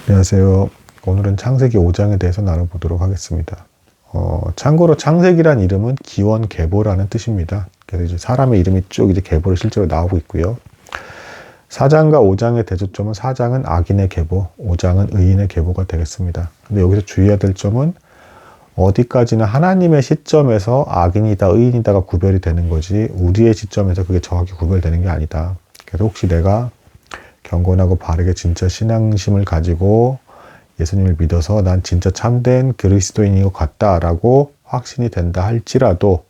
안녕하세요. 오늘은 창세기 5장에 대해서 나눠보도록 하겠습니다. 참고로 창세기란 이름은 기원계보라는 뜻입니다. 그래서 이제 사람의 이름이 쭉 이제 계보로 실제로 나오고 있고요. 4장과 5장의 대조점은 4장은 악인의 계보, 5장은 의인의 계보가 되겠습니다. 근데 여기서 주의해야 될 점은 어디까지나 하나님의 시점에서 악인이다, 의인이다가 구별이 되는 거지 우리의 시점에서 그게 정확히 구별되는 게 아니다. 그래서 혹시 내가 경건하고 바르게 진짜 신앙심을 가지고 예수님을 믿어서 난 진짜 참된 그리스도인인 것 같다라고 확신이 된다 할지라도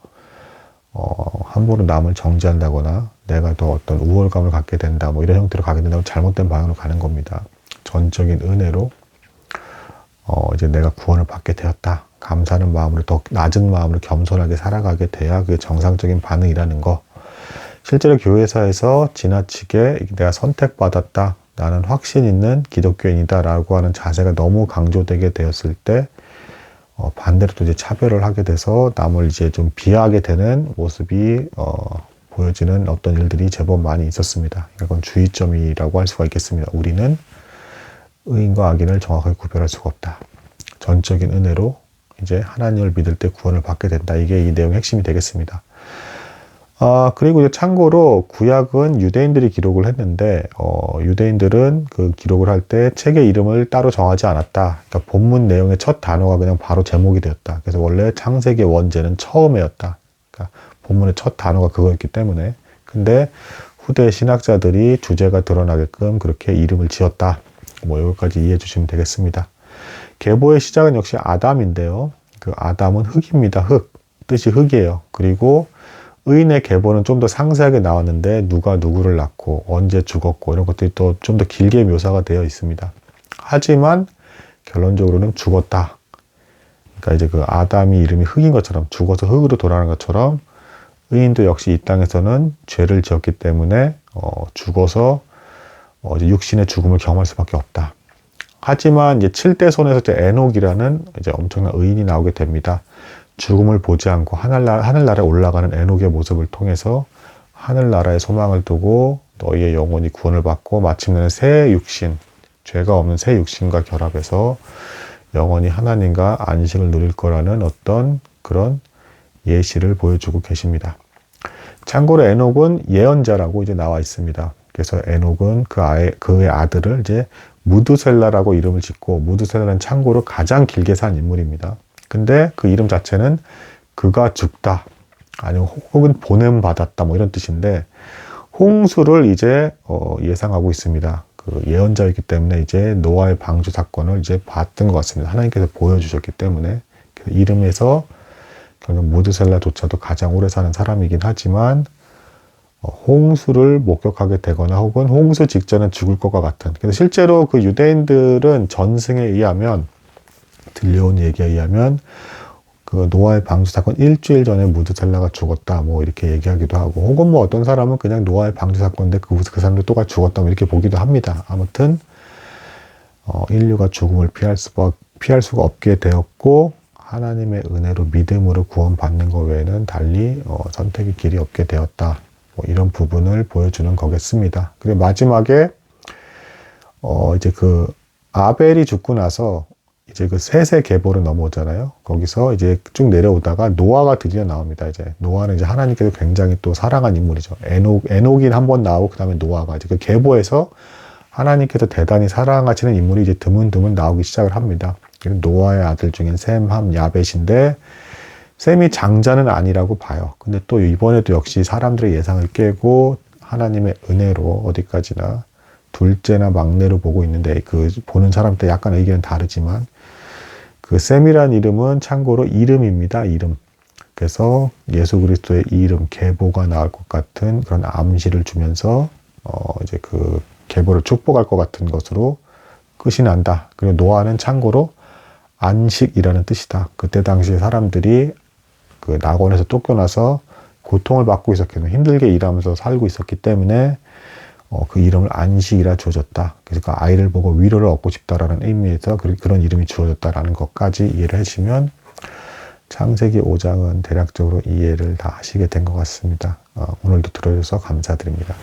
함부로 남을 정죄한다거나 내가 더 어떤 우월감을 갖게 된다 뭐 이런 형태로 가게 된다면 잘못된 방향으로 가는 겁니다. 전적인 은혜로 이제 내가 구원을 받게 되었다. 감사하는 마음으로 더 낮은 마음으로 겸손하게 살아가게 돼야 그게 정상적인 반응이라는 거. 실제로 교회사에서 지나치게 내가 선택받았다. 나는 확신 있는 기독교인이다 라고 하는 자세가 너무 강조되게 되었을 때 반대로 또 이제 차별을 하게 돼서 남을 이제 좀 비하하게 되는 모습이 보여지는 어떤 일들이 제법 많이 있었습니다. 이건 주의점이라고 할 수가 있겠습니다. 우리는 의인과 악인을 정확하게 구별할 수가 없다. 전적인 은혜로 이제 하나님을 믿을 때 구원을 받게 된다. 이게 이 내용의 핵심이 되겠습니다. 그리고 이제 참고로 구약은 유대인들이 기록을 했는데, 유대인들은 그 기록을 할 때 책의 이름을 따로 정하지 않았다. 그러니까 본문 내용의 첫 단어가 그냥 바로 제목이 되었다. 그래서 원래 창세기의 원제는 처음에였다. 그러니까 본문의 첫 단어가 그거였기 때문에. 근데 후대 신학자들이 주제가 드러나게끔 그렇게 이름을 지었다. 뭐 여기까지 이해해 주시면 되겠습니다. 계보의 시작은 역시 아담인데요. 그 아담은 흙입니다. 흙. 뜻이 흙이에요. 그리고 의인의 계보는 좀 더 상세하게 나왔는데 누가 누구를 낳고 언제 죽었고 이런 것들이 또 좀 더 길게 묘사가 되어 있습니다. 하지만 결론적으로는 죽었다. 그러니까 이제 그 아담이 이름이 흙인 것처럼 죽어서 흙으로 돌아가는 것처럼 의인도 역시 이 땅에서는 죄를 지었기 때문에 죽어서 이제 육신의 죽음을 경험할 수밖에 없다. 하지만 이제 7대 손에서 이제 에녹이라는 이제 엄청난 의인이 나오게 됩니다. 죽음을 보지 않고 하늘나라에 올라가는 에녹의 모습을 통해서 하늘나라의 소망을 두고 너희의 영혼이 구원을 받고 마침내는 새 육신, 죄가 없는 새 육신과 결합해서 영원히 하나님과 안식을 누릴 거라는 어떤 그런 예시를 보여주고 계십니다. 참고로 에녹은 예언자라고 이제 나와 있습니다. 그래서 에녹은 그의 아들을 이제 무두셀라라고 이름을 짓고, 무두셀라는 참고로 가장 길게 산 인물입니다. 근데 그 이름 자체는 그가 죽다 아니면 혹은 보냄받았다 뭐 이런 뜻인데, 홍수를 이제 예상하고 있습니다. 그 예언자이기 때문에 이제 노아의 방주 사건을 이제 봤던 것 같습니다. 하나님께서 보여주셨기 때문에 이름에서 결국 무드셀라조차도 가장 오래 사는 사람이긴 하지만 홍수를 목격하게 되거나 혹은 홍수 직전에 죽을 것과 같은. 그래서 실제로 그 유대인들은 전승에 의하면, 들려온 얘기에 의하면 그 노아의 방주 사건 일주일 전에 무드셀라가 죽었다 뭐 이렇게 얘기하기도 하고, 혹은 뭐 어떤 사람은 그냥 노아의 방주 사건인데 그 사람도 똑같이 죽었다 뭐 이렇게 보기도 합니다. 아무튼 인류가 죽음을 피할 수가 없게 되었고, 하나님의 은혜로 믿음으로 구원받는 것 외에는 달리 선택의 길이 없게 되었다. 뭐 이런 부분을 보여주는 거겠습니다. 그리고 마지막에 이제 그 아벨이 죽고 나서 이제 그 셋의 계보로 넘어오잖아요. 거기서 이제 쭉 내려오다가 노아가 드디어 나옵니다. 이제 노아는 이제 하나님께서 굉장히 또 사랑한 인물이죠. 에녹이 한번 나오고 그 다음에 노아가 이제 그 계보에서 하나님께서 대단히 사랑하시는 인물이 이제 드문드문 나오기 시작을 합니다. 노아의 아들 중엔 셈, 함, 야벳인데 셈이 장자는 아니라고 봐요. 근데 또 이번에도 역시 사람들의 예상을 깨고 하나님의 은혜로 어디까지나 둘째나 막내로 보고 있는데, 그 보는 사람들 약간 의견은 다르지만 그 셈이란 이름은 참고로 이름입니다. 이름. 그래서 예수 그리스도의 이름, 계보가 나올 것 같은 그런 암시를 주면서 이제 그 계보를 축복할 것 같은 것으로 끝이 난다. 그리고 노아는 참고로 안식이라는 뜻이다. 그때 당시 사람들이 그 낙원에서 쫓겨나서 고통을 받고 있었기 때문에 힘들게 일하면서 살고 있었기 때문에 그 이름을 안식이라 주어졌다. 그래서 그 아이를 보고 위로를 얻고 싶다라는 의미에서 그런 이름이 주어졌다라는 것까지 이해를 해주시면 창세기 5장은 대략적으로 이해를 다 하시게 된 것 같습니다. 오늘도 들어주셔서 감사드립니다.